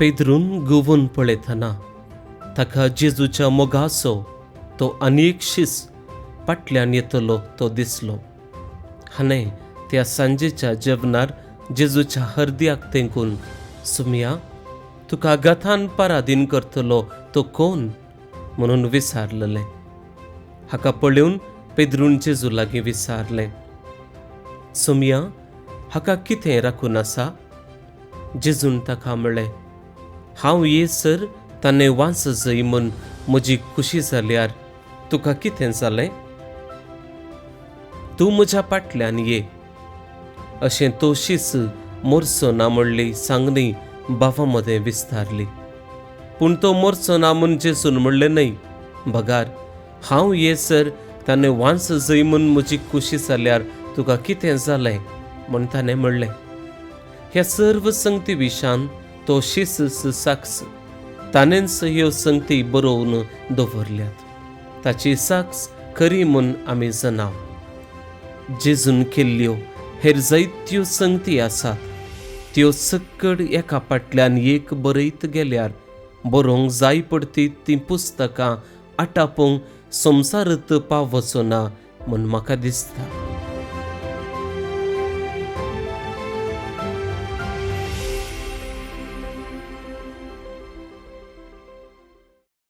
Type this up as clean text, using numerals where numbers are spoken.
पेद्रून घुंवून पळयतना ताका जेजूच्या मोगाचो तो अनेक शीस फाटल्यान येतलो तो दिसलो. हाणें त्या सांजेच्या जेवणार जेजूच्या हर्द्याक तेंकून, सुमया, तुका गथान पराधीन करतलो तो कोण म्हणून विचारलेलें. हाका पळोवन पेद्रून जेजू लागीं विचारलें, सुमया, हाका कितें राखून आसा? जेजून ताका म्हणलें, हांव येसर ताणें वांस जय म्हूण म्हजी खुशी जाल्यार तुका कितें जालें? तूं म्हज्या फाटल्यान ये. अशें तो शीस मोरचो ना म्हणली सांगणी भावां मदें विस्तारली. पूण तो मोरचो ना म्हूण जेजून म्हणलें, न्हय भगार, हांव येसर ताणें वांस जय म्हूण म्हजी खुशी जाल्यार तुका कितें जालें म्हूण ताणें म्हणलें. ह्या सर्व संगती विशान तो शीस साक्स ताणेंच ह्यो संगती बरोवन दवरल्यात. ताची साक्स खरी म्हूण आमी जाणाव. जेजून केल्ल्यो हेर जायत्यो संगती आसात, त्यो सक्कड एका फाटल्यान एक बरयत गेल्यार बरोवंक जाय पडटी तीं पुस्तकां आटापूंक संवसारत पावचो ना म्हूण म्हाका दिसता.